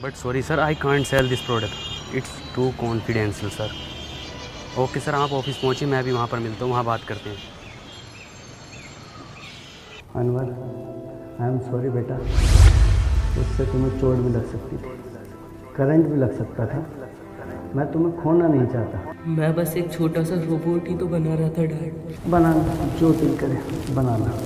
But sorry sir, I can't sell this product, it's too confidential sir. Okay sir, आप office पहुँचिए, मैं अभी वहाँ पर मिलता हूँ, वहाँ बात करते हैं। अनवर, आई एम सॉरी बेटा, उससे तुम्हें चोट भी लग सकती थी, करंट भी लग सकता था। मैं तुम्हें खोना नहीं चाहता। मैं बस एक छोटा सा रोबोट ही तो बना रहा था डैड। बनाना, जो दिल करे बनाना।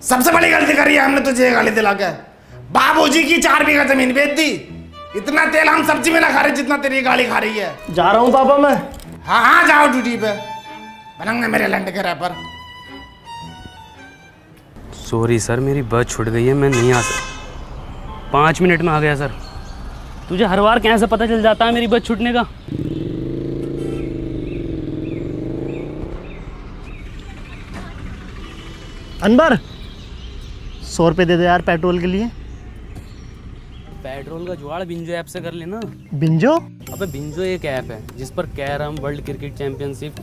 सबसे बड़ी गलती करी है हमने तुझे गाली दिला के। बाबूजी की 4 बीघा जमीन बेच दी। इतना तेल हम सब्जी में ना खा रहे जितना तेरी गाली खा रही है। जा रहा हूँ पापा मैं। हाँ जाओ ड्यूटी पे, बनंगे मेरे लंड के रैपर। सॉरी सर, मेरी बस छूट गई है, मैं नहीं आ सकता। 5 मिनट में आ गया सर। तुझे हर बार कैसे पता चल जाता है मेरी बस छूटने का? अनवर 100 रुपये दे दे यार पेट्रोल के लिए। पेट्रोल का जुगाड़ बिंजो ऐप से कर लेना। बिंजो? अबे बिंजो एक ऐप है जिस पर कैरम, वर्ल्ड क्रिकेट चैंपियनशिप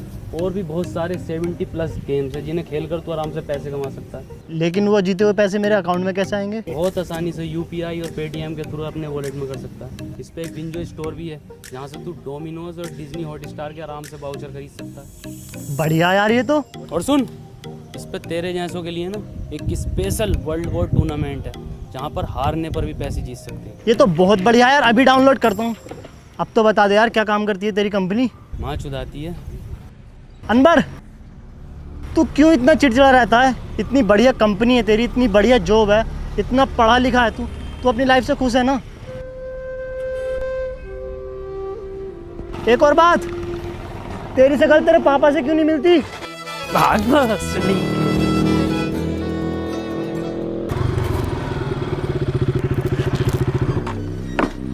और भी बहुत सारे 70+ गेम्स हैं जिन्हें खेलकर तू आराम से पैसे कमा सकता है। लेकिन वो जीते हुए पैसे मेरे अकाउंट में कैसे आएंगे? बहुत आसानी से UPI और पेटीएम के थ्रू अपने वॉलेट में कर सकता है। इस पे एक बिंजो स्टोर भी है जहाँ से तू डोमिनोज और डिज्नी हॉटस्टार के आराम से वाउचर खरीद सकता है। बढ़िया यार ये तो। और सुन, इस पे तेरे जैसों के लिए ना एक स्पेशल वर्ल्ड वॉर टूर्नामेंट है जहाँ पर हारने पर भी पैसे जीत सकते हैं। ये तो बहुत बढ़िया यार, अभी डाउनलोड करता हूँ। अब तो बता दे यार क्या काम करती है तेरी कंपनी? माँ चुदाती है। अनवर तू क्यों इतना चिड़चिड़ा रहता है? इतनी बढ़िया कंपनी है तेरी, इतनी बढ़िया जॉब है, इतना पढ़ा लिखा है तू अपनी लाइफ से खुश है ना? एक और बात, तेरी शक्ल तेरे पापा से क्यों नहीं मिलती?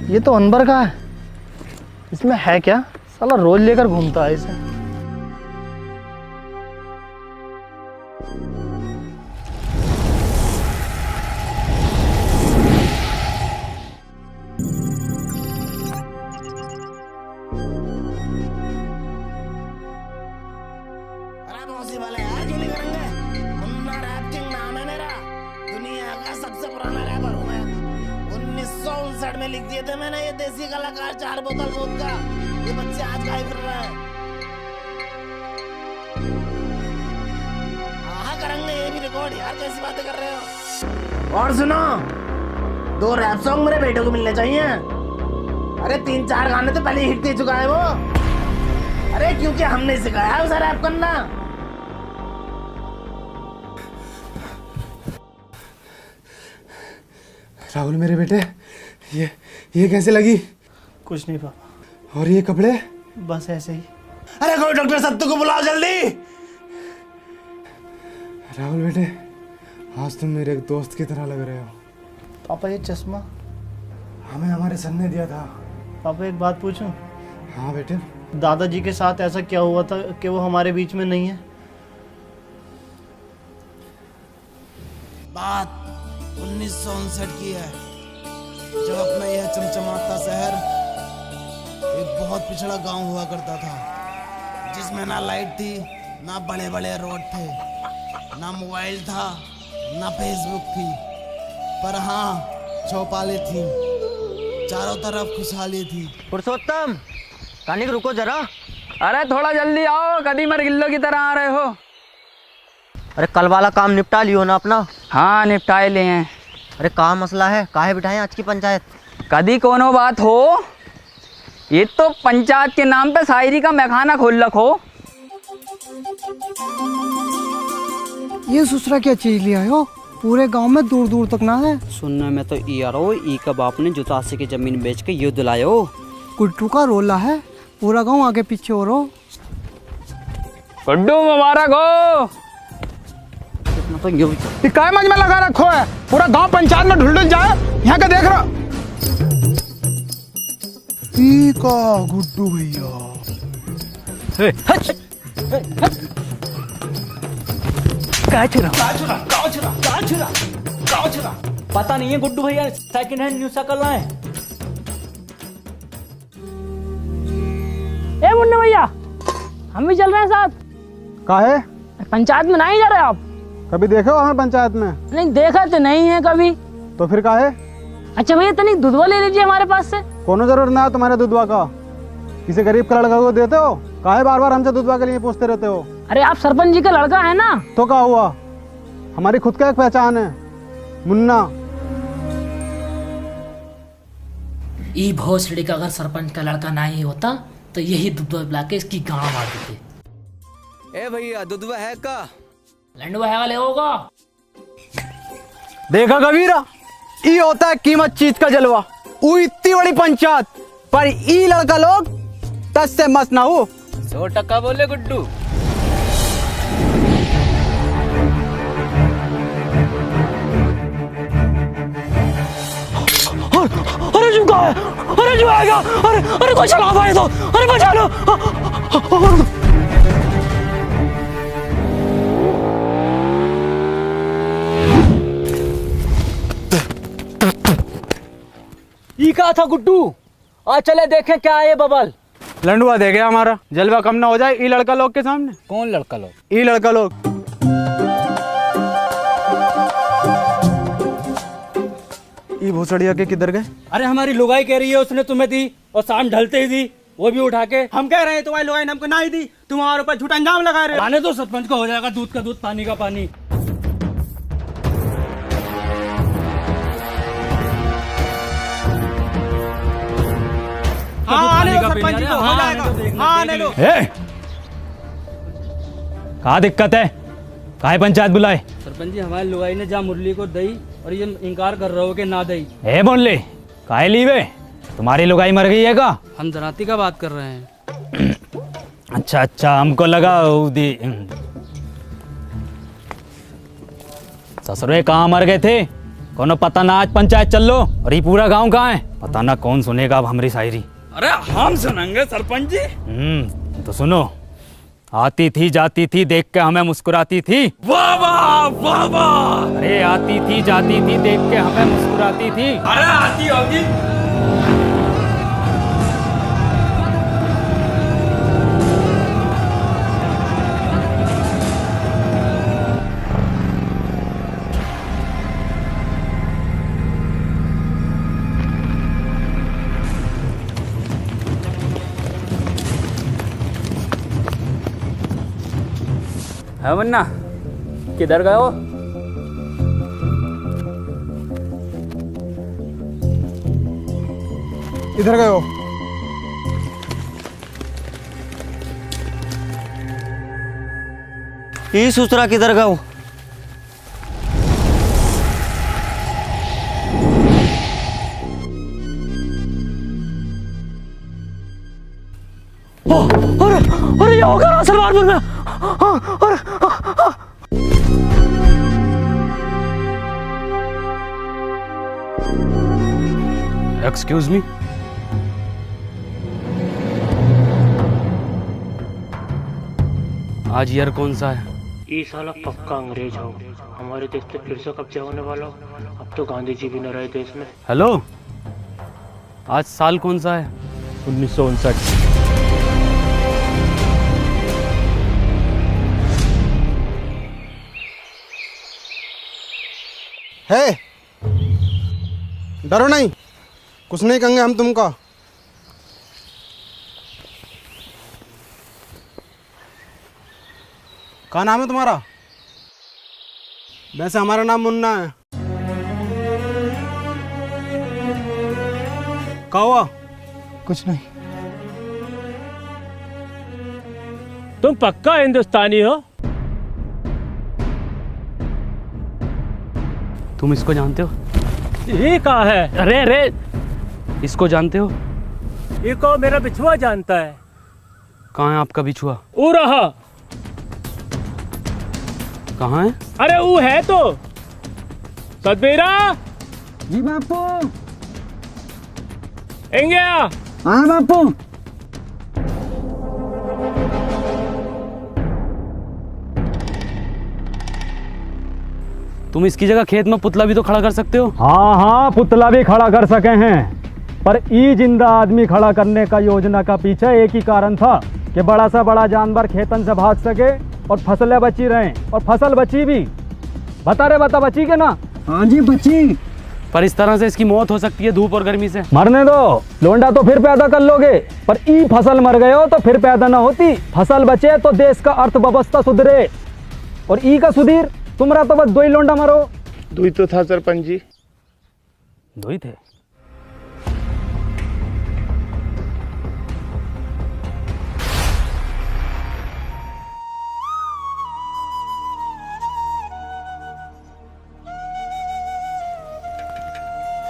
ये तो अनवर का है, इसमें है क्या? साला रोज लेकर घूमता है इसे। में लिख दिए थे मैंने, ये देसी कलाकार 4 बोतल वोदका। ये बच्चे आज गाय फिर रहे हैं। हाँ करेंगे ये भी रिकॉर्ड यार, कैसी बातें कर रहे हो। और सुनो, 2 रैप सॉन्ग मेरे बेटे को मिलने चाहिए। अरे 3-4 गाने तो पहले हिट दे चुका है वो। अरे क्योंकि हमने सिखाया है उसे रैप करना। राहुल मेरे बेटे, ये कैसे लगी? कुछ नहीं पापा। और ये कपड़े? बस ऐसे ही। अरे कोई डॉक्टर सत्तू को बुलाओ जल्दी। राहुल बेटे, आज तुम मेरे एक दोस्त की तरह लग रहे हो। पापा ये चश्मा हमें हमारे सर ने दिया था। पापा एक बात पूछूं? हाँ बेटे। दादाजी के साथ ऐसा क्या हुआ था कि वो हमारे बीच में नहीं है? बात 1959 की है, जब अपना यह चमचमाता शहर एक बहुत पिछड़ा गांव हुआ करता था, जिसमें ना लाइट थी, ना बड़े बड़े रोड थे, ना मोबाइल था, ना फेसबुक थी, पर हाँ चौपालें थी, चारों तरफ खुशहाली थी। पुरुषोत्तम, कहानी रुको जरा। अरे थोड़ा जल्दी आओ, कदी मर गिल्लो की तरह आ रहे हो। अरे कल वाला काम निपटा लियो ना अपना? हाँ निपटाए ले हैं। अरे कहाँ मसला है, काहे बिठाएं आज की पंचायत? कदी कोनो बात हो, ये तो पंचायत के नाम पे शायरी का मैखाना खोल रखो। ये सुसरा क्या चीज लिया हो? पूरे गांव में दूर दूर तक ना है। सुनने में तो ई आ रहा हो ई का बाप ने जुतासी की जमीन बेच के युद्ध लायो। गुड्डू का रोला है, पूरा गांव आगे पीछे हो रहा। गुड्डू मुबारक हो। मैं तो यूं ही काय मज में लगा रखो है, पूरा गांव पंचायत में ढुल जाए। यहाँ का देख रहा का गुड्डू भैया। पता नहीं है गुड्डू भैया सेकंड हैंड न्यू साइकिल लाए। ए मुन्ना भैया, हम भी चल रहे हैं साथ। काहे? पंचायत में नहीं जा रहे आप? कभी देखे हो हमें पंचायत में? नहीं देखा तो नहीं है कभी। तो फिर काहे? अच्छा भैया तनिक दूधवा ले लीजिए हमारे पास से। कोनो जरूर ना है तुम्हारे दूधवा का। किसी गरीब का लड़का को देते हो? काहे बार बार हमसे दूधवा के लिए पूछते रहते हो? अरे आप सरपंच जी का लड़का है ना। तो क्या हुआ, हमारी खुद का एक पहचान है, मुन्ना। ई भोसड़ी का अगर सरपंच का लड़का नहीं होता तो यही दुधवा पिला के इसकी गांव मार देते। ए भैया दुधवा है का? लंडवा है वाले होगा। देखा कबीरा, ई होता है कीमत चीज का जलवा। वो इतनी बड़ी पंचायत पर ई लड़का लोग 10 से मत ना हो। 100% बोले गुड्डू। अरे झुका है, अरे झुकाएगा, अरे कोई चला भाई तो, अरे बचा लो। ई कहा था गुड्डू, आज चले देखें क्या है ये बबल। लंडुआ दे गया हमारा, जलवा कम ना हो जाए ई लड़का लोग के सामने। कौन लड़का लोग? ई लड़का लोग। ई भोसड़िया के किधर गए? अरे हमारी लुगाई कह रही है उसने तुम्हें दी और शाम ढलते ही दी, वो भी उठा के। हम कह रहे हैं तुम्हारी लुगाई ने हमको नहीं दी, तुम हमारे ऊपर झूठा इल्जाम लगा रहे हो। आने दो, सरपंच का हो जाएगा दूध का दूध पानी का पानी। हाँ आने दो सरपंच जी को, हो जाएगा। हाँ आने दो। कहाँ दिक्कत है, काहे पंचायत बुलाए? सरपंच जी हमारी लुगाई ने जा मुरली को दई और ये इनकार कर रहे हो कि ना दई। ए मुरली, काहे लीवे? तुम्हारी लुगाई मर गई है का? हम धराती का बात कर रहे हैं। अच्छा अच्छा, हमको लगा ससुरे कहाँ मर गए थे, कोनो पता ना। आज पंचायत चल लो, और ये पूरा गांव कहाँ है पता ना। कौन सुनेगा अब हमारी शायरी? अरे हम सुनेंगे सरपंच जी। तो सुनो। आती थी जाती थी देख के हमें मुस्कुराती थी। वाह वाह वाह वाह। अरे आती थी जाती थी देख के हमें मुस्कुराती थी। अरे आती होगी। है मुन्ना, किधर गए हो? इधर गए हो? ये ससुरा किधर गए हो? अरे ये होगा सलमानपुर में। एक्सक्यूज मी, आज ईयर कौन सा है? ये साला पक्का अंग्रेज हो, हमारे देश पे फिर से कब्जा होने वाला। अब तो गांधी जी भी न रहे देश में। हेलो, आज साल कौन सा है? 1959। है डरो नहीं, कुछ नहीं कहेंगे हम तुमको। क्या नाम है तुम्हारा? वैसे हमारा नाम मुन्ना है। क्या हुआ? कुछ नहीं। तुम पक्का हिंदुस्तानी हो? तुम इसको जानते हो? ये कहा है? अरे अरे, इसको जानते हो? ये को मेरा बिछुआ जानता है। कहाँ है आपका बिछुआ? वो रहा। कहाँ है? अरे वो है तो सतबीरा। जी बापू। एंगे हाँ बापू। तुम इसकी जगह खेत में पुतला भी तो खड़ा कर सकते हो। हाँ हाँ, पुतला भी खड़ा कर सके हैं, पर ई जिंदा आदमी खड़ा करने का योजना का पीछे एक ही कारण था कि बड़ा सा बड़ा जानवर खेतन से भाग सके और फसलें बची रहें। और फसल बची भी। बता बची के ना? हाँ जी बची। पर इस तरह से इसकी मौत हो सकती है धूप और गर्मी से। मरने दो, लोंडा तो फिर पैदा कर लोगे, पर ई फसल मर गए हो तो फिर पैदा ना होती। फसल बचे तो देश का अर्थव्यवस्था सुधरे, और ई का सुधीर तुम्हारा तो बस दो ही लोंडा मरो। दो ही तो था सरपंच जी। दो ही थे?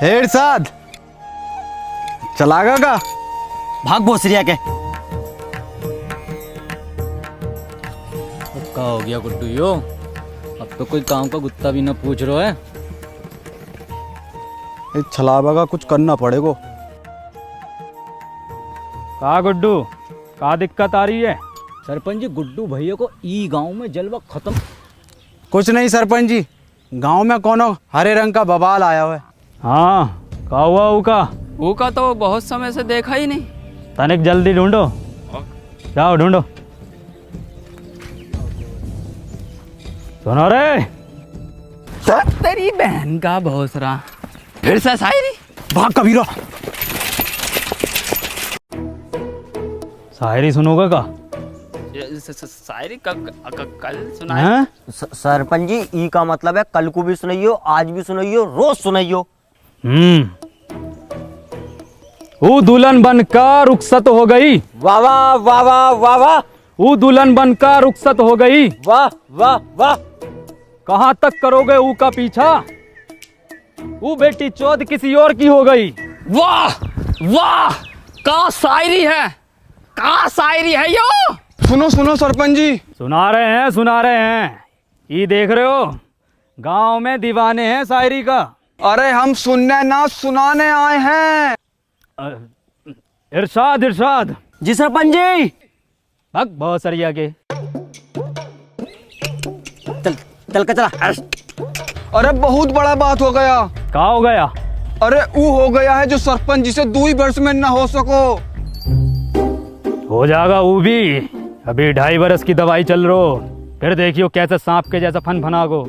इरशाद चलागा का भाग भोसरिया के। क्या हो गया गुड्डू यो? अब तो कोई काम का गुत्ता भी ना पूछ रहा है। छलावा का कुछ करना पड़ेगा। कहा गुड्डू, क्या दिक्कत आ रही है? सरपंच जी, गुड्डू भैया को ई गांव में जलवा खत्म। कुछ नहीं सरपंच जी, गांव में कोनो हरे रंग का बवाल आया हुआ है। हाँ, क्या हुआ ऊका तो बहुत समय से देखा ही नहीं। तनिक जल्दी ढूंढो, जाओ ढूंढो। सुनो रे, तेरी बहन का भोसरा फिर से शायरी। भाग कबीरा। शायरी सुनोगे का? शायरी कल सुनाए। सरपंच जी, ई का मतलब है कल को भी सुनाइयो, आज भी सुनाइयो, रोज सुनाइयो। वो दुल्हन बनकर रुखसत हो गई। वाह वाह वाह वाह वाह वाह। वो दुल्हन बनकर रुखसत हो गई। वाह वाह वाह। कहाँ तक करोगे ऊ का पीछा? वो बेटी चौथ किसी और की हो गई। वाह वाह, का शायरी है, का शायरी है यो। सुनो सुनो सरपंच जी। सुना रहे हैं। ये देख रहे हो, गांव में दीवाने हैं शायरी का। अरे हम सुनने ना सुनाने आए हैं। इरशाद। जी सरपंच जी। भग बहुत सरिया के। चल के चला। अरे बहुत बड़ा बात हो गया। क्या हो गया? अरे वो हो गया है जो सरपंच जी से 2 वर्ष में ना हो सको। हो जाएगा वो भी। अभी 2.5 वर्ष की दवाई चल रही, फिर देखियो कैसे सांप के जैसा फनफनागो।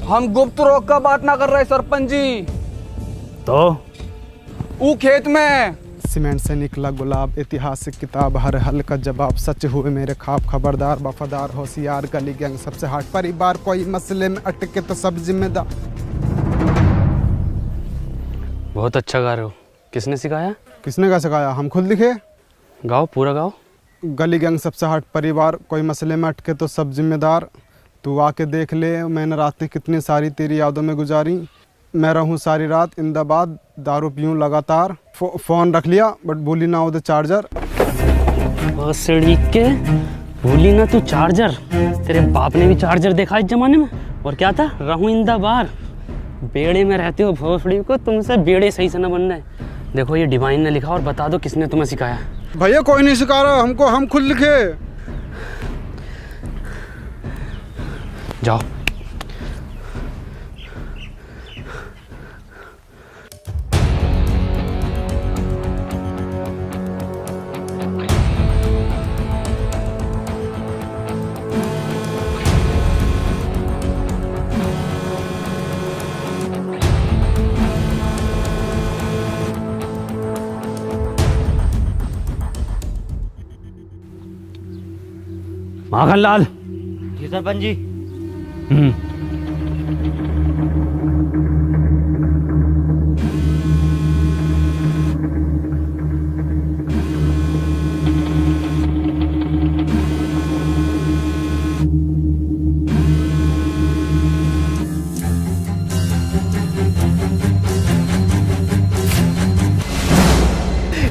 हम गुप्त रोग का बात ना कर रहे सरपंच जी। तो वो खेत में सीमेंट से निकला गुलाब, ऐतिहासिक किताब, हर हल का जवाब, सच हुए मेरे ख्वाब, खबरदार वफादार होशियार, गली गैंग सबसे हट, परिवार कोई मसले में अटके तो सब जिम्मेदार। बहुत अच्छा गा रहे हो। किसने सिखाया? किसने का सिखाया? हम खुद लिखे। गाओ, पूरा गाओ। गली गैंग सबसे हट, परिवार कोई मसले में अटके तो सब जिम्मेदार, तू आके देख ले मैंने रातें कितनी सारी तेरी यादों में गुजारी, मैं रहूं सारी रात इंदाबाद, दारू पीऊं लगातार, फोन रख लिया बट भूली ना उधर चार्जर। के भूली ना तू चार्जर। तेरे बाप ने भी चार्जर देखा इस जमाने में। और क्या था? रहूं इंदाबाद। बेड़े में रहते हो भोसड़ी को, तुमसे बेड़े सही से न बनना है। देखो ये डिवाइन ने लिखा, और बता दो किसने तुम्हें सिखाया। भैया कोई नहीं सिखा रहा हमको, हम खुद लिखे। जाओ। माखनलाल। जी सरपंच जी।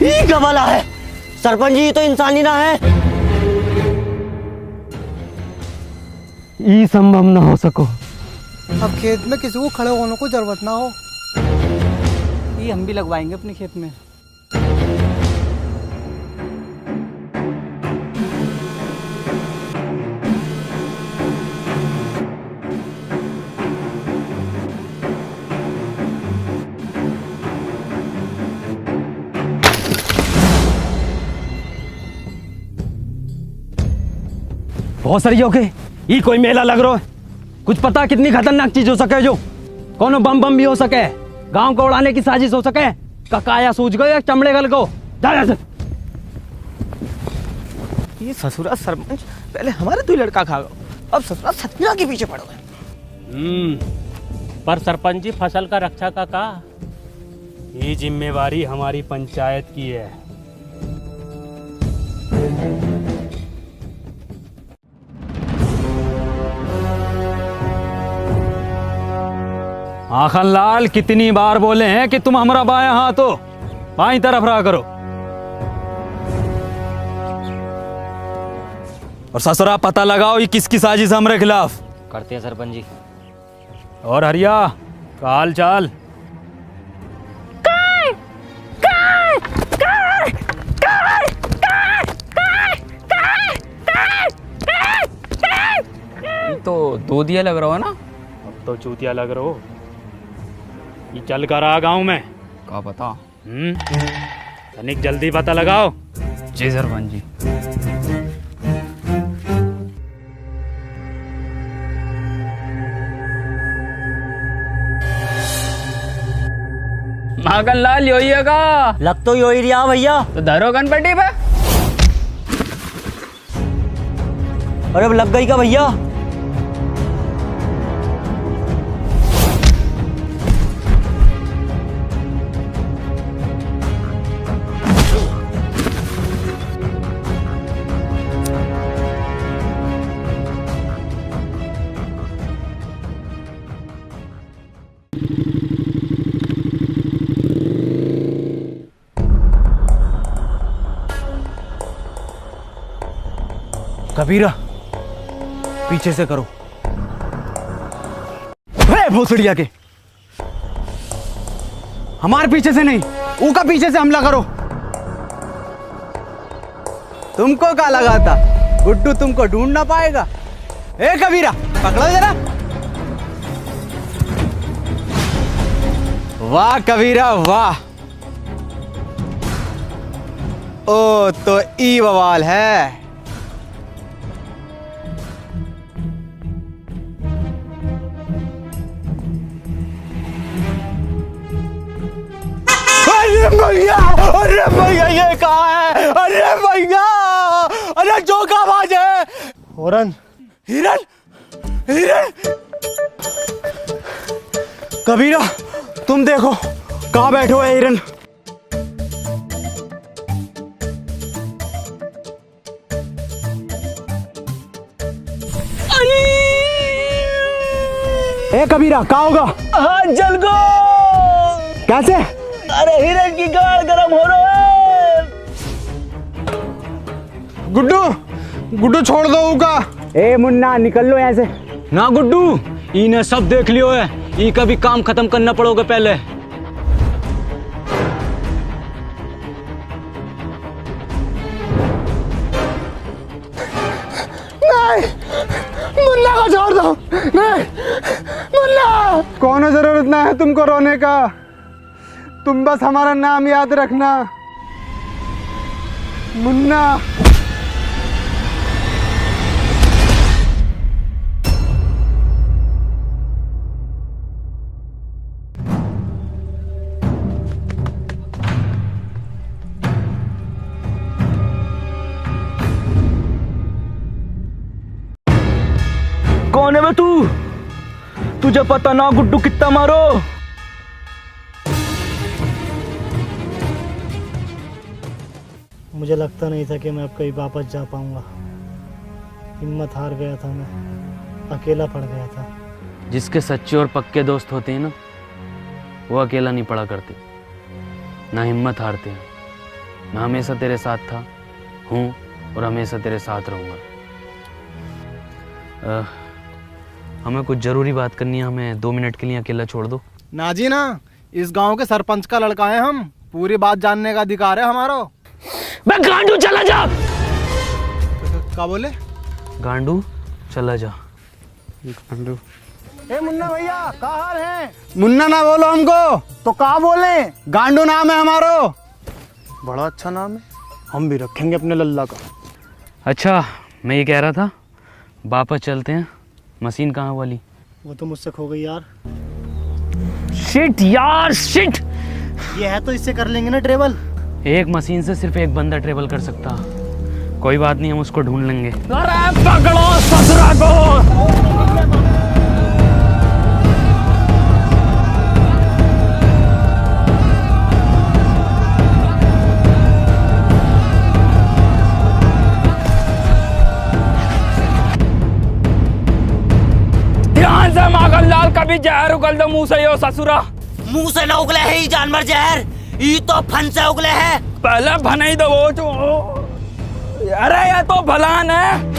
ये कमाला है सरपंच जी, तो इंसानी ना है। ये संभव ना हो सको। अब खेत में किसी को खड़े होने को जरूरत ना हो। ये हम भी लगवाएंगे अपने खेत में। बहुत सारी होके ये कोई मेला लग रहा है। कुछ पता कितनी खतरनाक चीज हो सके, जो कोनो बम भी हो सके, गांव को उड़ाने की साजिश हो सके। ककाया सूझ गए, चमड़े गल को जा। ये ससुरा सरपंच पहले हमारे दो लड़का खा गए, अब ससुरा सतमीरा के पीछे पड़ गए। पर सरपंच जी फसल का रक्षा का ये जिम्मेवारी हमारी पंचायत की है। आखन लाल कितनी बार बोले हैं कि तुम हमारा बाएं हाथ हो, बाईं तरफ रहा करो। और ससुरा पता लगाओ ये किसकी साजिश हमारे खिलाफ। करते हैं सरपंच जी। और हरिया का हाल चाल? तो दूधिया लग रहा हो ना? अब तो चूतिया लग रहा हो। ये चल कर आ गाँव में क्या पता। तनिक जल्दी पता लगाओ। जी सरपंच जी। माखन लाल योही है का? लग तो योही रिया भैया। तो धरो गणपति पे। अरे अब लग गई का भैया? कबीरा पीछे से करो। भोसड़िया के हमारे पीछे से नहीं, ऊका पीछे से हमला करो। तुमको क्या लगा था गुड्डू तुमको ढूंढ ना पाएगा? ए कबीरा पकड़ो जरा। वाह कबीरा वाह। ओ तो ई बवाल है। अरे भैया ये कहाँ है? अरे भैया, अरे जोकाबाज है। हिरन हिरन हिरन। कबीरा तुम देखो कहाँ बैठे हुए हिरन। ए कबीरा कहाँ होगा? हाँ जल गो। कैसे? अरे हिरन की गाड़ गरम हो रहा है। गुड्डू गुड्डू छोड़ दो उका। ए मुन्ना निकल लो यहाँ से। ना गुड्डू, इन्हें सब देख लियो है, ये का भी काम खत्म करना पड़ोगे पहले। नहीं मुन्ना को छोड़ दो। नहीं मुन्ना, कोनो जरूरत ना है तुमको रोने का। तुम बस हमारा नाम याद रखना, मुन्ना। कौन है बे तू? तुझे पता ना गुड्डू कितना मारो? मुझे लगता नहीं था कि मैं अब कहीं वापस जा पाऊंगा। हिम्मत हार गया था, मैं अकेला पड़ गया था। जिसके सच्चे और पक्के दोस्त होते हैं ना, वो अकेला नहीं पड़ा करते, ना हिम्मत हारते हैं। मैं हमेशा तेरे साथ था, हूँ और हमेशा तेरे साथ रहूँगा। हमें कुछ ज़रूरी बात करनी है, हमें 2 मिनट के लिए अकेला छोड़ दो। ना जी ना, इस गांव के सरपंच का लड़का है हम, पूरी बात जानने का अधिकार है हमारा। बे गांडू चला जा। क्या बोले? गांडू चला जा। गांडू। ए मुन्ना भैया, क्या हाल है? मुन्ना ना बोलो हमको तो क्या बोले? गांडू नाम है हमारो। बड़ा अच्छा नाम है, हम भी रखेंगे अपने लल्ला का। अच्छा, मैं ये कह रहा था, वापस चलते हैं। मशीन कहाँ वाली? वो तो मुझसे खो गई यार। शिट यार, शिट। ये है तो इससे कर लेंगे ना ट्रेवल। एक मशीन से सिर्फ एक बंदा ट्रेवल कर सकता। कोई बात नहीं, हम उसको ढूंढ लेंगे। अरे पकड़ो ससुरा को। ध्यान से माखन लाल, कभी जहर उगल दो मुंह से यो ससुरा। मुंह से न उगले है ये जानवर जहर, ये तो फन से उगले है। पहले भनाई दो वो जो। अरे ये तो भलान है।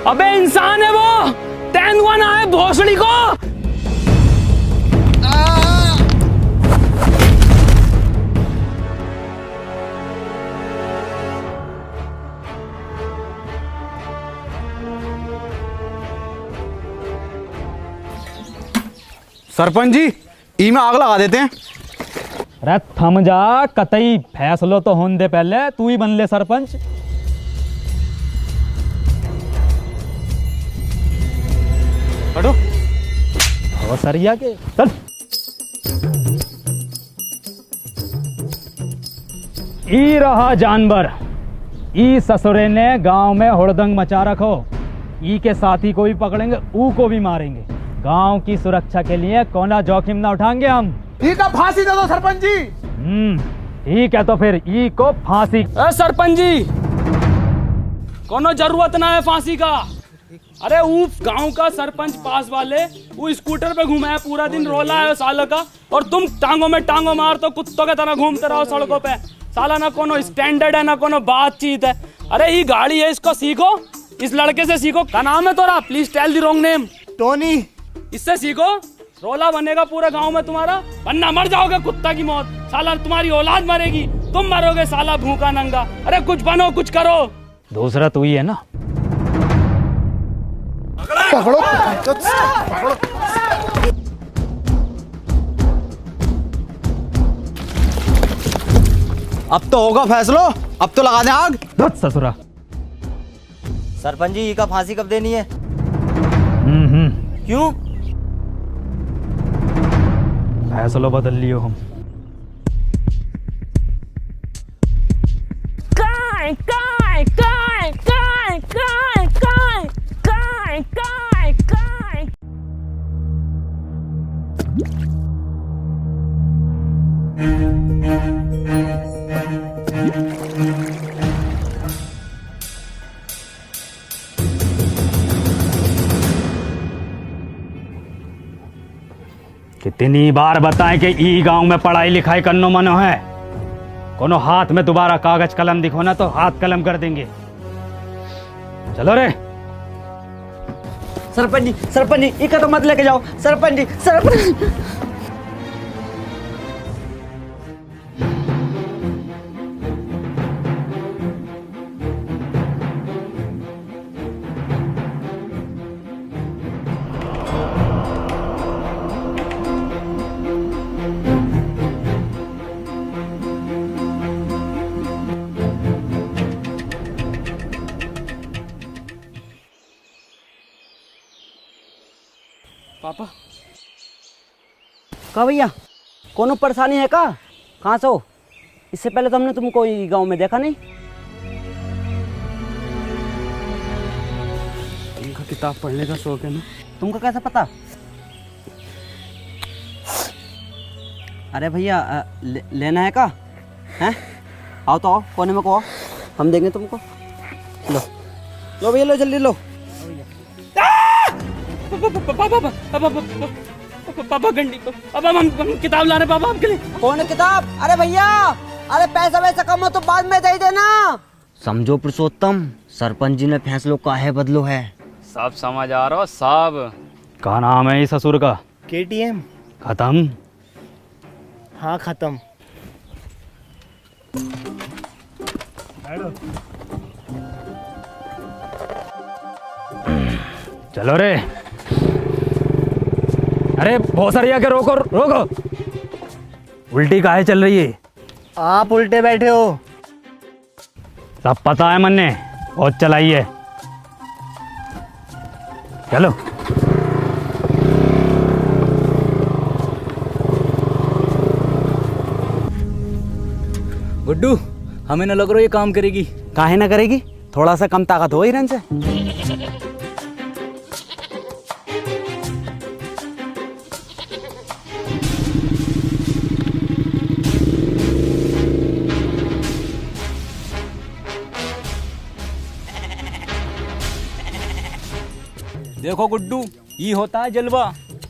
अबे इंसान है वो, तेंदुआ ना है भोसड़ी को। सरपंच जी, ई में आग लगा देते हैं। अरे थम जा, कतई फैसलो तो होने दे, पहले तू ही बन ले सरपंच। हटो। और सरिया के चल। ई रहा जानवर, ई ससुरे ने गांव में हुड़दंग मचा रखो। ई के साथी को भी पकड़ेंगे, ऊ को भी मारेंगे। गांव की सुरक्षा के लिए कोना जोखिम ना उठाएंगे हम। ई का फांसी दे दो सरपंच जी। ठीक है, तो फिर ई को फांसी। सरपंच जी, कोनो जरूरत ना है फांसी का। अरे वो गांव का सरपंच पास वाले वो स्कूटर पे घूमा है, पूरा दिन रोला है सालों का, और तुम टांगों में टांगों मार तो कुत्तों के तरह घूमते रहो सड़कों पे। साला ना कोनो स्टैंडर्ड है, ना कोनो बातचीत है। अरे ये गाड़ी है, इसको सीखो, इस लड़के से सीखो। क्या नाम है तोरा? Please tell the wrong name. Tony. इससे सीखो, रोला बनेगा पूरे गांव में तुम्हारा, वरना मर जाओगे कुत्ता की मौत। साला तुम्हारी औलाद मरेगी, तुम मरोगे साला भूखा नंगा। अरे कुछ बनो, कुछ करो। दूसरा तू ही है ना। पकड़ो, पकड़ो। अब तो होगा फैसलो, अब तो लगा दें आग। धत ससुरा। सरपंच जी, ई का फांसी कब देनी है? क्यों? फैसलो बदल लियो हम। काय काय काय काय काय काय काय काय काय। कितनी बार बताएं कि ई गांव में पढ़ाई लिखाई करनो मनो है। कोनो हाथ में दोबारा कागज कलम दिखो ना तो हाथ कलम कर देंगे। चलो रे। सरपंच जी, इका तो मत लेके जाओ। सरपंच जी, सरपंच। पापा। का भैया, कोनो परेशानी है का? कहाँ से हो? इससे पहले तो हमने तुमको गांव में देखा नहीं। तुमको किताब पढ़ने का शौक है ना? तुमको कैसे पता? अरे भैया, लेना है का? हैं? आओ तो आओ, कोने में को आओ, हम देंगे तुमको। लो भैया, लो जल्दी लो। पापा घंटी अब हम किताब ला रहे पापा आपके लिए। कौन है किताब? अरे भैया, अरे पैसा वैसा कम हो तो बाद में दे देना। समझो पुरुषोत्तम, सरपंच जी ने फैसलों काहे बदलो है। सब समझ आ रहा हो सब। क्या नाम है इस ससुर का? KTM। खत्म? हाँ खत्म। चलो रे। अरे भोसरिया के रोको रोको। उल्टी काहे चल रही है? आप उल्टे बैठे हो। सब पता है मन्ने, बहुत चलाई है। चलो। गुड्डू, हमें न लग रहा ये काम करेगी। काहे ना करेगी, थोड़ा सा कम ताकत हो हिरन से। देखो गुड्डू, ये होता है जलवा।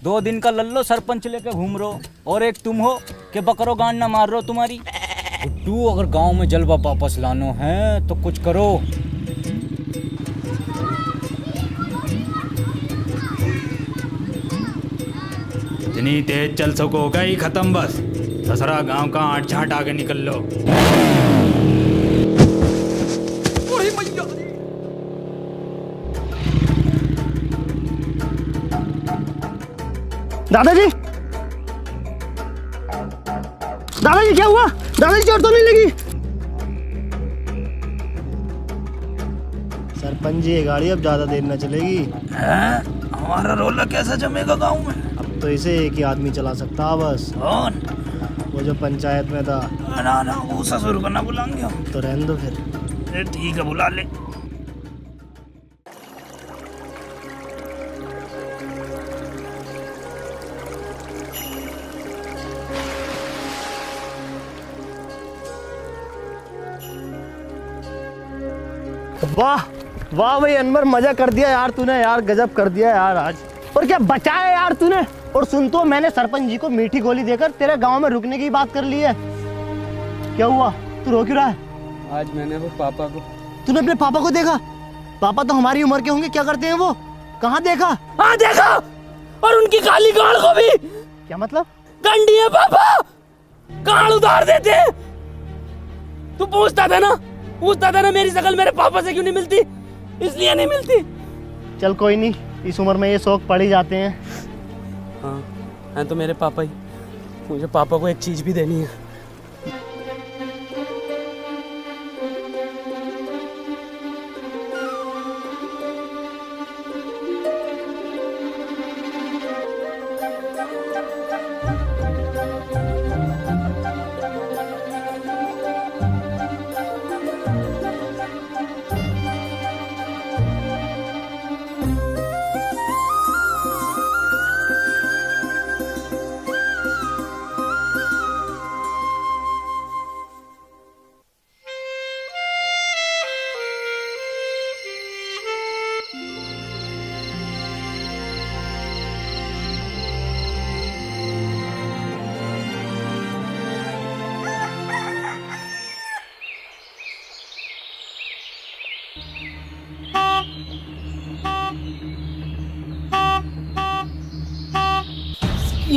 2 दिन का लल्लो सरपंच लेके घूम रहो और एक तुम हो कि बकरो गांड ना मार रहे हो तुम्हारी। गुड्डू, अगर गांव में जलवा वापस लानो है तो कुछ करो। जितनी तेज चल सको गई खत्म बस। दसरा गांव का आठ झाट आगे निकल लो। दादाजी, दादाजी क्या हुआ? दादाजी चोट तो नहीं लगी? सरपंच जी, ये गाड़ी अब ज्यादा देर न चलेगी। हमारा रोला कैसा जमेगा गांव में? अब तो इसे एक ही आदमी चला सकता है बस। कौन? वो जो पंचायत में था। ना ना, वो ससुर को ना बुलाएंगे हम। तो रहने दो फिर। ठीक है, बुला ले। वाह वाह भाई अनवर, मजा कर दिया यार तूने। यार गजब कर दिया यार आज। और क्या बचाया यार तूने। और सुन तो, मैंने सरपंच जी को मीठी गोली देकर तेरे गांव में रुकने की बात कर ली है। क्या हुआ, तू रो क्यों रहा है? आज मैंने वो पापा को। तूने अपने पापा को देखा? पापा तो हमारी उम्र के होंगे, क्या करते हैं वो? कहाँ देखा? हाँ देखा, और उनकी काली गाड़ को भी। क्या मतलब? गंडी है पापा, गाड़ उतार देते हैं। तू पूछता था ना मेरी शकल मेरे पापा से क्यों नहीं मिलती? इसलिए नहीं मिलती। चल कोई नहीं, इस उम्र में ये शौक पड़ ही जाते हैं। हाँ, हैं तो मेरे पापा ही। मुझे पापा को एक चीज भी देनी है।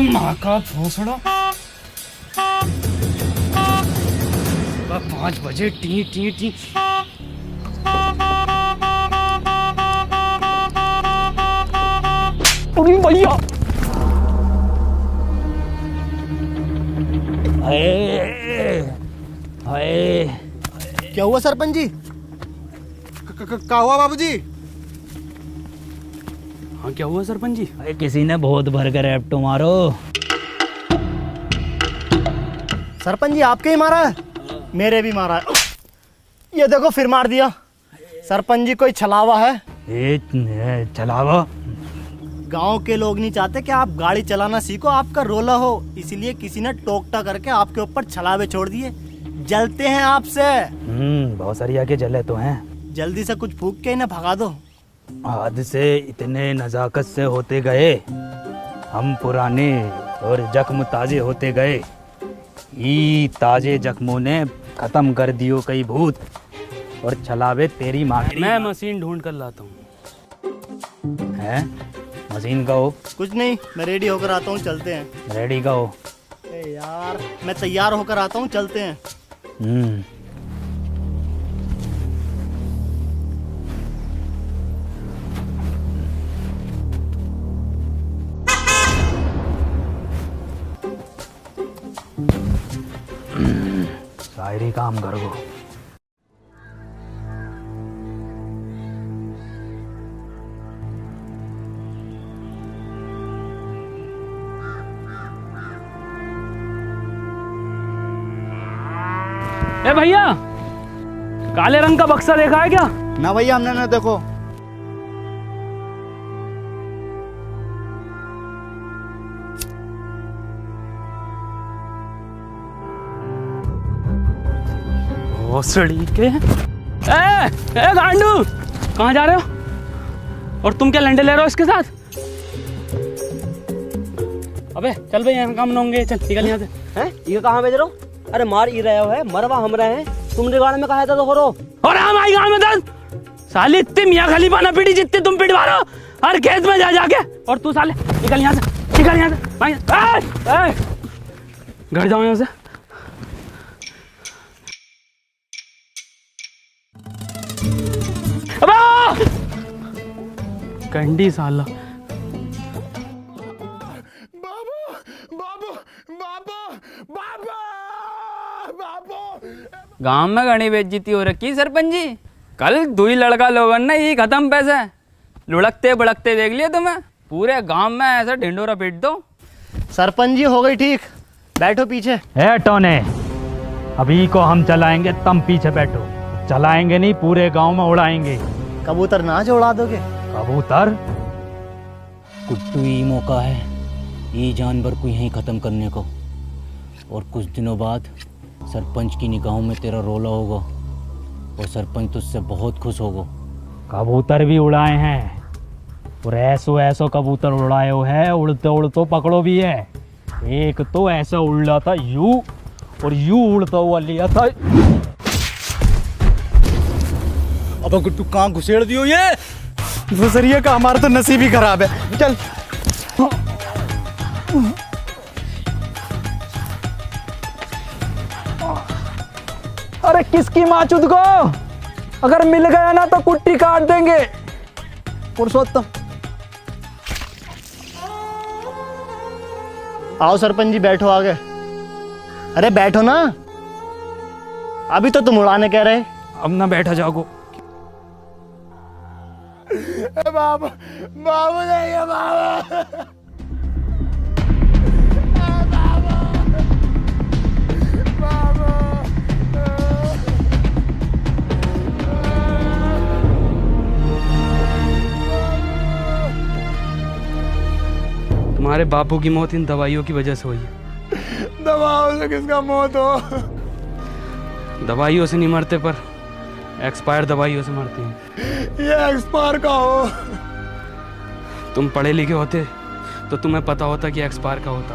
माँ का भोसड़ा। 5 बजे टी टी टी। अरे भैया, क्या हुआ सरपंच जी? क्या हुआ बाबूजी? हाँ क्या हुआ सरपंच जी? अरे किसी ने बहुत भर कर एप्टो मारो। सरपंच जी आपके ही मारा है? मेरे भी मारा है। ये देखो फिर मार दिया। सरपंच जी कोई छलावा है? छलावा? गांव के लोग नहीं चाहते कि आप गाड़ी चलाना सीखो, आपका रोला हो, इसलिए किसी ने टोकटा करके आपके ऊपर छलावे छोड़ दिए। जलते हैं आपसे। बहुत सारी आके जले तो हैं। जल्दी से कुछ फूंक के इन्हें भगा दो। हाथ से इतने नजाकत से होते गए हम पुराने और जख्म ताजे होते गए। ई ताजे जख्मों ने खत्म कर दियो कई भूत और चलावे तेरी माँ। मैं मशीन ढूंढ कर लाता हूँ। है मशीन का हो? कुछ नहीं, मैं रेडी होकर आता हूँ, चलते हैं। रेडी का हो? यार मैं तैयार होकर आता हूँ, चलते हैं। शायरी काम कर गो। ए भैया, काले रंग का बक्सा देखा है क्या? ना भैया, हमने ना देखो। भोसड़ी के। ए गांडू, कहाँ जा रहे हो? और तुम क्या लंडे ले रहे हो इसके साथ? अबे चल भाई, यहाँ काम न होंगे, चल निकल यहाँ से। हैं? ये कहाँ भेज रहे हो? अरे मार ही रहे हो है, मरवा हम रहे हैं। तुम रिगाड़ में कहा था तो हो रो। और हम आई गाँव में दस साली इतनी मियाँ खलीफा ना पीटी जितनी तुम पिटवा रहे हो हर खेत में जा जाके। और तू साले निकल यहाँ से, निकल यहाँ से। घर जाओ यहाँ से। कंडी साला। गांव में घनी बेइज्जती हो रखी सरपंच जी। कल दुई लड़का लोगन ने ही खत्म पैसे लुढ़कते बड़कते देख लिया तुम्हें। पूरे गांव में ऐसा ढिंडोरा पीट दो। सरपंच जी हो गई ठीक, बैठो पीछे। ए टोने, अभी को हम चलाएंगे, तुम पीछे बैठो। चलाएंगे नहीं, पूरे गांव में उड़ाएंगे। कबूतर नाच उड़ा दोगे? कबूतर? कुट्टू ही मौका है ये जानवर को यहीं खत्म करने को। और कुछ दिनों बाद सरपंच की निगाहों में तेरा रोला होगा और सरपंच तुझसे बहुत खुश होगा। कबूतर भी उड़ाए हैं और ऐसो ऐसो कबूतर उड़ाए हो है, उड़ते उड़ते पकड़ो भी है। एक तो ऐसा उड़ रहा था यू और यू उड़ता हुआ लिया था। अब गुड्डू कहाँ घुसेड़ दियो ये? घुसरिया का हमारा तो नसीब ही खराब है। चल अरे किसकी माचुद को, अगर मिल गया ना तो कुट्टी काट देंगे। पुरुषोत्तम आओ सरपंच जी, बैठो आगे। अरे बैठो ना, अभी तो तुम उड़ाने कह रहे। अब ना बैठा जाओ। बाबू बाबू नहीं, बाबू तुम्हारे बापू की मौत इन दवाइयों की वजह से हुई है। दवाओं से किसका मौत हो? दवाइयों से नहीं मरते, पर एक्सपायर दवाइयों से मरते हैं। ये एक्सपायर का हो? तुम पढ़े लिखे होते तो तुम्हें पता होता कि एक्सपायर का होता।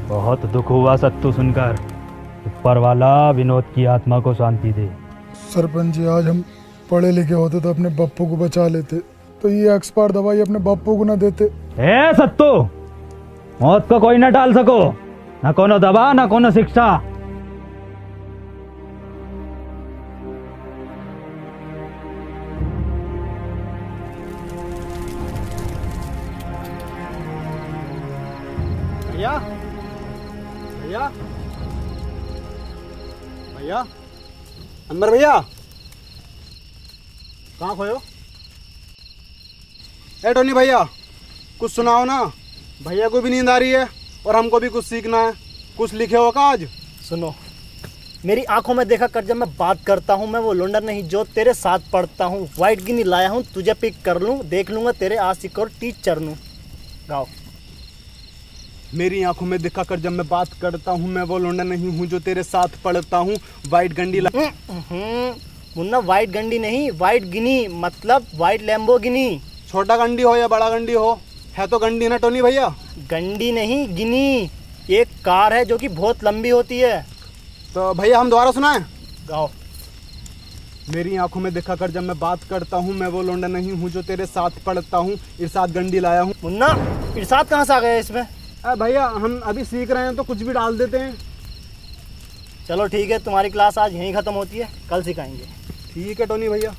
बहुत दुख हुआ सत्तू सुनकर। ऊपर वाला विनोद की आत्मा को शांति दे। सरपंच जी, आज हम पढ़े लिखे होते तो अपने बप्पू को बचा लेते, तो ये एक्सपायर दवाई अपने बप्पू को ना देते। ए सत्तू, मौत को कोई ना टाल सको, ना कोनो दवा ना कोनो शिक्षा। भैया भैया भैया, अंदर भैया, कहाँ खोयो? ए टोनी भैया, कुछ सुनाओ ना। भैया को भी नींद आ रही है और हमको भी कुछ सीखना है। कुछ लिखे हो का आज? सुनो, मेरी आंखों में देखा कर जब मैं बात करता हूँ, मैं वो लुंडा नहीं जो तेरे साथ पढ़ता हूँ। वाइट गिनी लाया हूँ तुझे पिक कर लूँ, देख लूंगा तेरे आशिक और टीचर नू। गाओ। मेरी आंखों में दिखा कर जब मैं बात करता हूँ, मैं वो लौंडा नहीं हूँ जो तेरे साथ पढ़ता हूँ। वाइट गंडी मुन्ना वाइट गंडी नहीं, वाइट गिनी मतलब वाइट लैम्बोर्गिनी। छोटा गंडी हो या बड़ा गंडी हो, है तो गंडी ना टोनी भैया। गंडी नहीं गिनी, एक कार है जो कि बहुत लंबी होती है। तो भैया हम दोबारा सुनाएं? गाओ। मेरी आंखों में दिखा कर जब मैं बात करता हूँ, मैं वो लौंडा नहीं हूँ जो तेरे साथ पढ़ता हूँ। इरशाद गंडी लाया हूँ। मुन्ना इरशाद कहाँ से आ गया इसमें? भैया हम अभी सीख रहे हैं तो कुछ भी डाल देते हैं। चलो ठीक है, तुम्हारी क्लास आज यहीं ख़त्म होती है, कल सिखाएंगे। ठीक है टोनी भैया।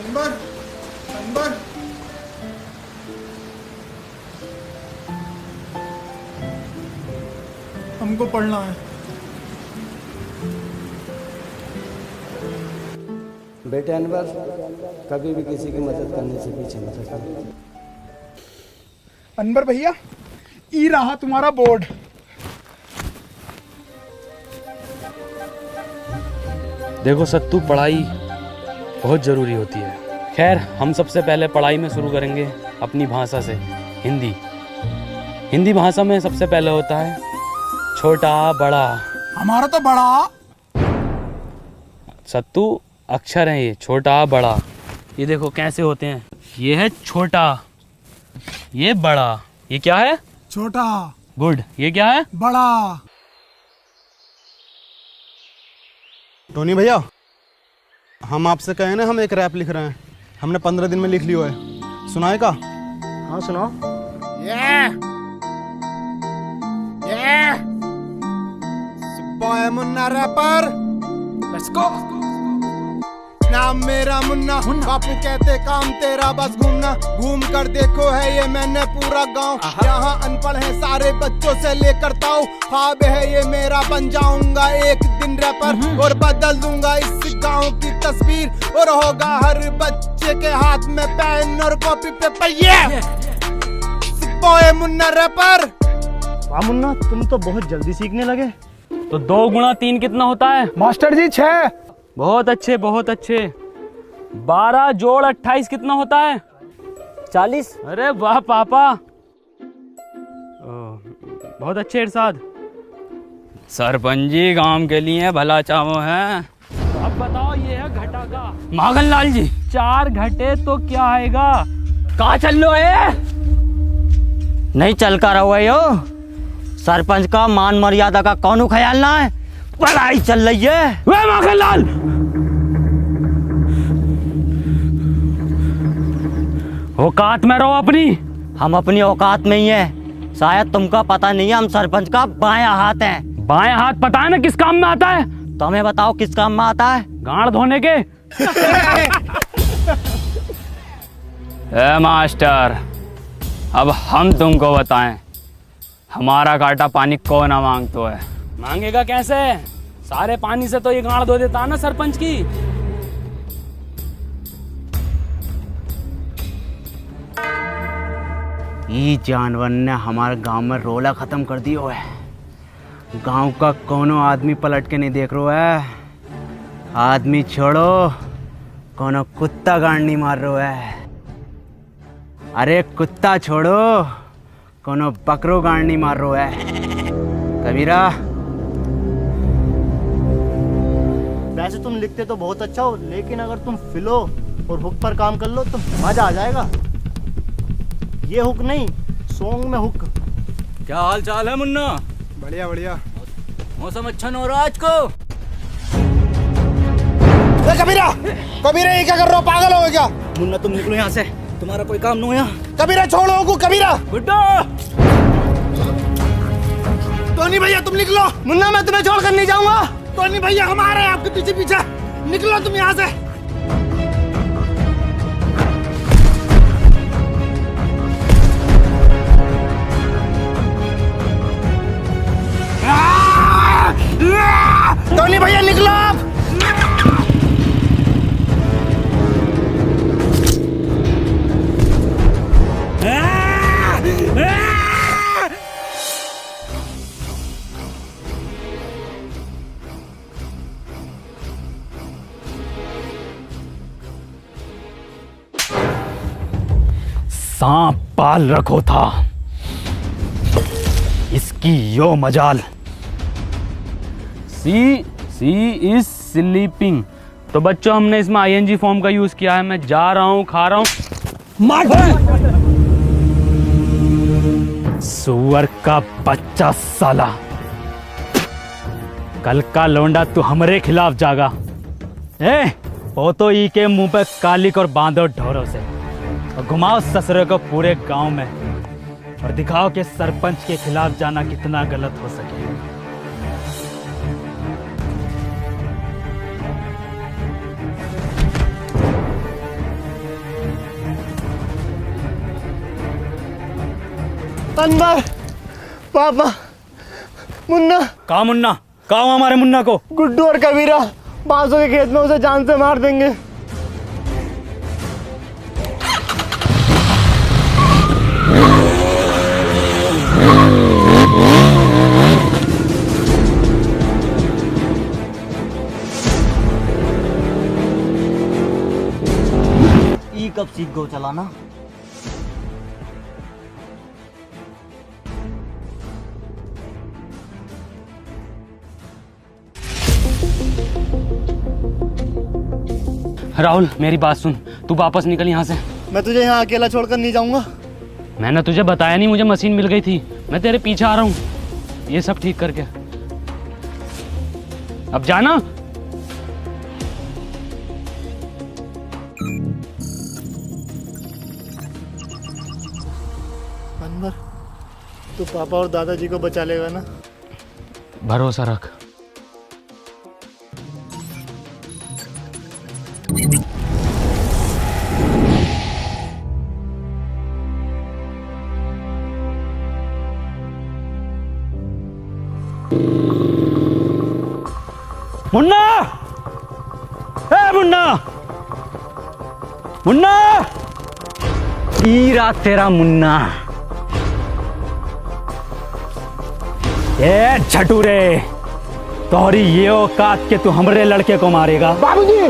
अनवर हमको पढ़ना है। बेटे अनवर, कभी भी किसी की मदद करने से पीछे मत हटना। अनवर भैया, ई रहा तुम्हारा बोर्ड। देखो सत्तू, पढ़ाई बहुत ज़रूरी होती है। खैर, हम सबसे पहले पढ़ाई में शुरू करेंगे अपनी भाषा से, हिंदी। हिंदी भाषा में सबसे पहले होता है छोटा बड़ा। हमारा तो बड़ा। सत्तू अक्षर हैं ये, छोटा बड़ा। ये देखो कैसे होते हैं। ये है छोटा, ये बड़ा। ये क्या है? छोटा। गुड। ये क्या है? बड़ा। टोनी भैया, हम आपसे कहे ना, हम एक रैप लिख रहे हैं। हमने 15 दिन में लिख लिया है, सुनाए का? हाँ सुनाओ। Boy Munna rapper, let's go. नाम मेरा मुन्ना, बापू कहते काम तेरा बस घूमना। घूम कर देखो है ये मैंने पूरा गांव। यहाँ अनपढ़ है सारे बच्चों से लेकर ताऊ। ख्वाब है ये मेरा, बन जाऊंगा एक दिन रैपर और बदल दूंगा इस गांव की तस्वीर। और होगा हर बच्चे के हाथ में पेन और कॉपी पेपर। ये बॉय मुन्ना रैपर। वाह मुन्ना, तुम तो बहुत जल्दी सीखने लगे। तो 2 गुणा 3 कितना होता है? मास्टर जी 6। बहुत अच्छे, बहुत अच्छे। 12 जोड़ 28 कितना होता है? 40। अरे वाह पापा, बहुत अच्छे इरशाद। सरपंच जी गांव के लिए भला चाहो है। अब बताओ, ये है घटा का। माखन लाल जी, 4 घटे तो क्या आएगा? कहाँ चल लो है? नहीं चल कर रहा है यो। सरपंच का मान मर्यादा का कौन ख्याल ना है? पढ़ाई चल रही है। वे माखन लाल, औकात में रहो अपनी। हम अपनी औकात में ही है। शायद तुमका पता नहीं है, हम सरपंच का बायां हाथ हैं। बायां हाथ पता है ना किस काम में आता है? तो हमें बताओ किस काम में आता है? गांड धोने के। ए मास्टर, अब हम तुमको बताएं, हमारा काटा पानी कौन ना मांगतो है? मांगेगा कैसे? सारे पानी से तो ये गांड धो देता है ना सरपंच की। ये जानवर ने हमारे गांव में रोला खत्म कर दियो है। गांव का कोनो आदमी पलट के नहीं देख रहा है। आदमी छोड़ो, कोनो कुत्ता गांड नहीं मार रहा है। अरे कुत्ता छोड़ो, कोनो बकरो गांड नहीं मार रहा है। कबीरा, वैसे तुम लिखते तो बहुत अच्छा हो, लेकिन अगर तुम फिलो और हुक पर काम कर लो तो मजा आ जाएगा। ये हुक नहीं, सॉन्ग में हुक। क्या हाल चाल है मुन्ना? बढ़िया बढ़िया। मौसम अच्छा न हो रहा आज को। कबीरा, कबीरा ये क्या कर रहे हो? पागल हो क्या? मुन्ना तुम निकलो यहाँ से, तुम्हारा कोई काम नहीं हो यहाँ। कबीरा छोड़ो को। कबीरा, गुड्डू, टोनी भैया तुम निकलो। मुन्ना मैं तुम्हें छोड़कर नहीं जाऊंगा। टोनी भैया हम आ रहे हैं आपके पीछे पीछे। निकलो तुम यहाँ से। भैया निकलो आप। सांप पाल रखो था, इसकी यो मजाल। सी इज स्लीपिंग। तो बच्चों हमने इसमें आईएनजी फॉर्म का यूज किया है। मैं जा रहा हूँ, खा रहा हूँ। सुअर का बच्चा साला, कल का लौंडा तू हमारे खिलाफ जागा। वो तो ई के मुंह पे कालिक और बांधो ढोरों से, और घुमाओ ससुरे को पूरे गांव में, और दिखाओ कि सरपंच के खिलाफ जाना कितना गलत हो सके। अनवर, पापा, मुन्ना। कहा मुन्ना? कहा हमारे मुन्ना को? गुड्डू और कबीरा बांसों के खेत में उसे जान से मार देंगे। ई कब सीख गो चलाना? राहुल मेरी बात सुन, तू वापस निकल यहाँ से। मैं तुझे यहाँ अकेला छोड़कर नहीं जाऊंगा। मैंने तुझे बताया नहीं, मुझे मशीन मिल गई थी। मैं तेरे पीछे आ रहा हूँ, ये सब ठीक करके। अब जाना। अनवर, तू पापा और दादाजी को बचा लेगा ना? भरोसा रख। मुन्ना, मुन्ना, मुन्ना, हीरा तेरा मुन्ना। ये झटूरे, तोहरी ये औकात के तू हमरे लड़के को मारेगा? बाबूजी।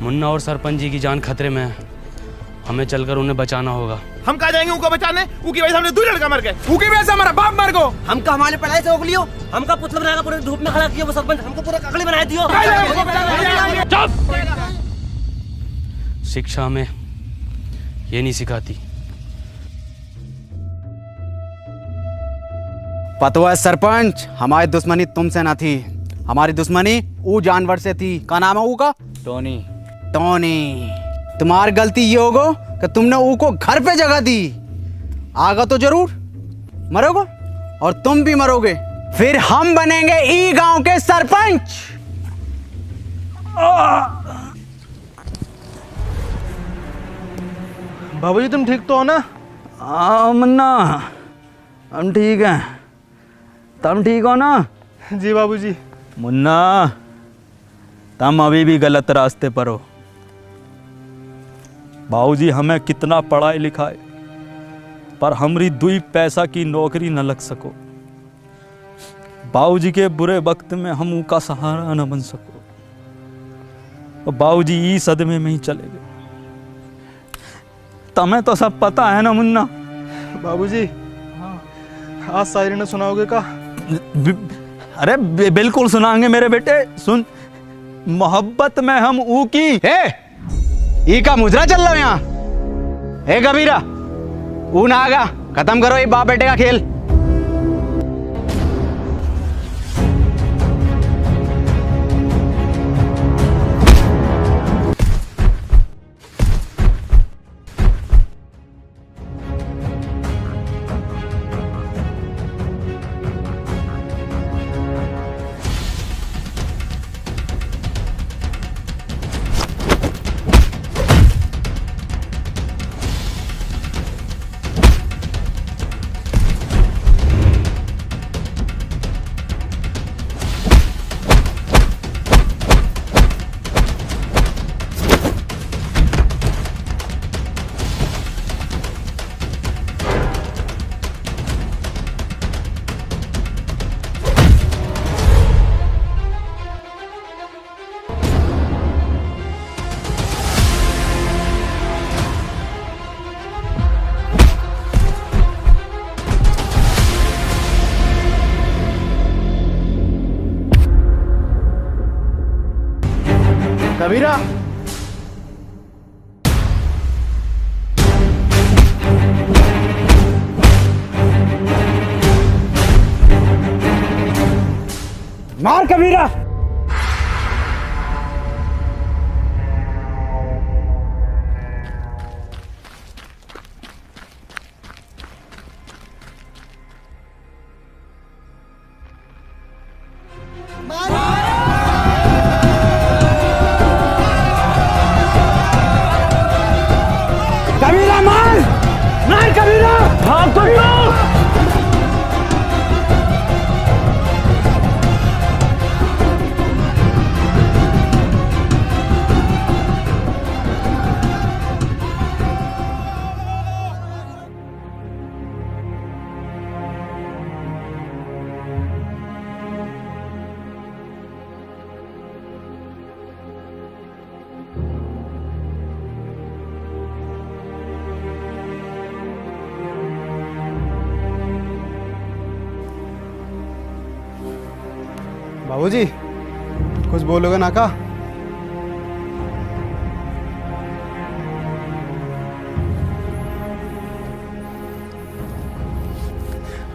मुन्ना और सरपंच जी की जान खतरे में है, हमें चलकर उन्हें बचाना होगा। हम कहाँ जाएंगे उनको बचाने? उनकी वजह से हमने 2 लड़का मर गए। उनकी वजह से हमारा बाप मर गो। हमका हमारे पढ़ाई से रोक लियो, हमका पुतला बनाकर पूरे धूप में खड़ा किया वो सरपंच, हमको पूरा ककड़ी बना दियो। शिक्षा में ये नहीं सिखाती। पता है सरपंच, हमारी दुश्मनी तुमसे ना थी, हमारी दुश्मनी वो जानवर से थी। क्या नाम है वो का? टोनी। टोनी। तुम्हारी गलती ये होगा कि तुमने ऊ को घर पे जगह दी। आगा तो जरूर मरोगे, और तुम भी मरोगे। फिर हम बनेंगे ई गांव के सरपंच। बाबूजी तुम ठीक तो हो ना? हाँ मुन्ना, हम ठीक हैं। तुम ठीक हो ना? जी बाबूजी। मुन्ना, तुम अभी भी गलत रास्ते पर हो। बाबूजी हमें कितना पढ़ाई लिखाए, पर हमारी 2 पैसा की नौकरी न लग सको। बाबूजी के बुरे वक्त में हम उनका सहारा न बन सको, और बाबूजी ई सदमे में ही चले गए। तुम्हें तो सब पता है ना मुन्ना? बाबूजी आज शायरी ने सुनाओगे का? अरे बिल्कुल सुनाएंगे मेरे बेटे। सुन, मोहब्बत में हम ऊ की ई का मुजरा चल रहा है यहाँ। हे कबीरा, ऊ ना आगा, खत्म करो ये बाप बेटे का खेल। कबीरा, मार कबीरा। कबीरा मार, मार कबीरा। भाग तो बाबूजी, कुछ बोलोगे ना का?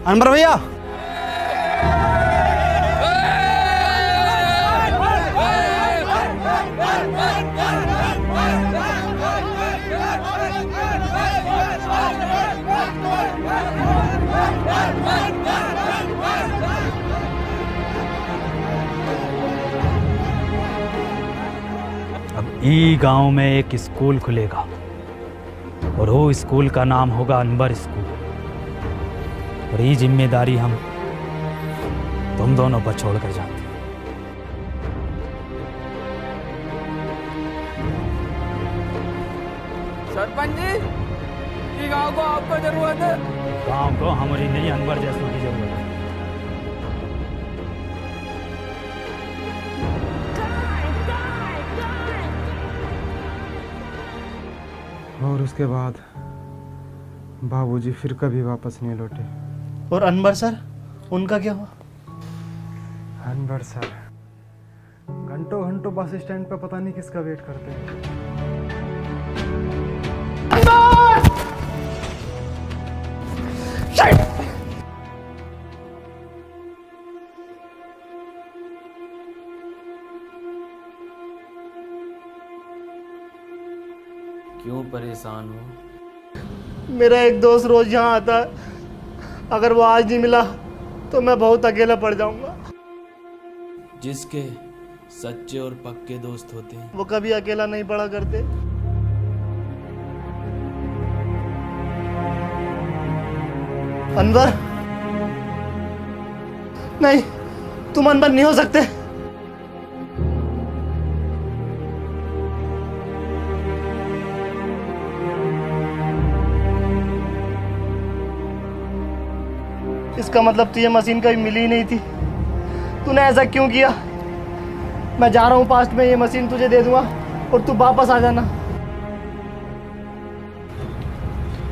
अनवर भैया, ई गांव में एक स्कूल खुलेगा और वो स्कूल का नाम होगा अनवर स्कूल। और ये जिम्मेदारी हम तुम दोनों पर छोड़ कर जाते हैं। सरपंच जी, ये गांव को आपको जरूरत है। गांव को हमारी नहीं, अनवर जैसों की जरूरत है। और उसके बाद बाबूजी फिर कभी वापस नहीं लौटे। और अनवर सर, उनका क्या हुआ? अनवर सर घंटों घंटों बस स्टैंड पे पता नहीं किसका वेट करते हैं। क्यों परेशान हो? मेरा एक दोस्त रोज यहाँ आता है, अगर वो आज नहीं मिला तो मैं बहुत अकेला पड़ जाऊंगा। जिसके सच्चे और पक्के दोस्त होते हैं वो कभी अकेला नहीं पड़ा करते। अनवर, नहीं, तुम अनवर नहीं हो सकते। इसका मतलब तुझे मशीन कभी मिली ही नहीं थी। तूने ऐसा क्यों किया? मैं जा रहा हूँ पास्ट में, ये मशीन तुझे दे दूंगा और तू वापस आ जाना।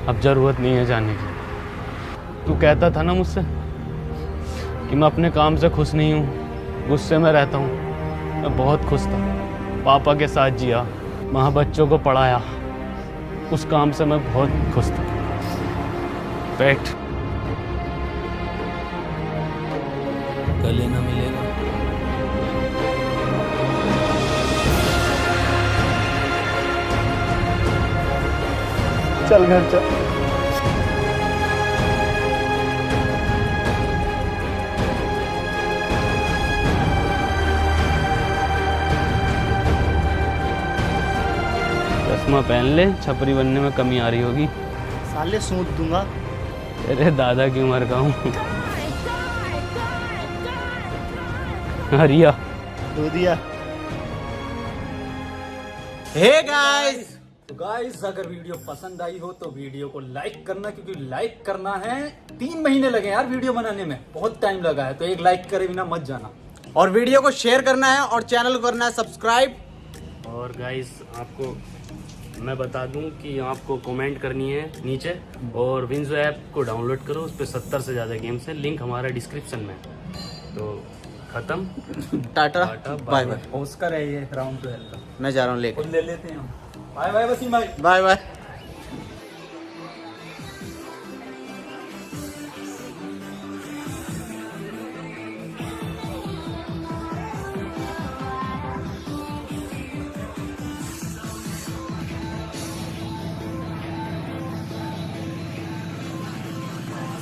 अब जरूरत नहीं है जाने की। तू कहता था ना मुझसे कि मैं अपने काम से खुश नहीं हूँ, गुस्से में रहता हूँ। मैं बहुत खुश था, पापा के साथ जिया, वहाँ बच्चों को पढ़ाया, उस काम से मैं बहुत खुश था। बैठ। गले न मिलेगा। चल घर चल। चश्मा पहन ले, छपरी बनने में कमी आ रही होगी। साले सूट दूंगा। तेरे दादा की उम्र का हूँ। हरिया दूधिया। हे गाइस, तो गाइस अगर वीडियो पसंद आई हो तो वीडियो को लाइक करना, क्योंकि लाइक करना है। 3 महीने लगे यार वीडियो बनाने में, बहुत टाइम लगा है, तो एक लाइक करे बिना मत जाना। और वीडियो को शेयर करना है और चैनल को करना है सब्सक्राइब। और गाइस आपको मैं बता दूं कि आपको कमेंट करनी है नीचे, और विंजो ऐप को डाउनलोड करो, उस पर 70 से ज़्यादा गेम्स हैं, लिंक हमारा डिस्क्रिप्शन में है। तो खत्म। Tata bye bye. ऑस्कर है ये राउंड 12 का। मैं जा रहा हूँ लेकर। खुद ले लेते हैं हम। बाय बाय वसीम भाई। Bye bye.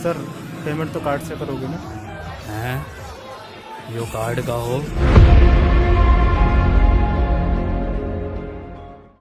सर पेमेंट तो कार्ड से करोगे ना? हैं? यो कार्ड का हो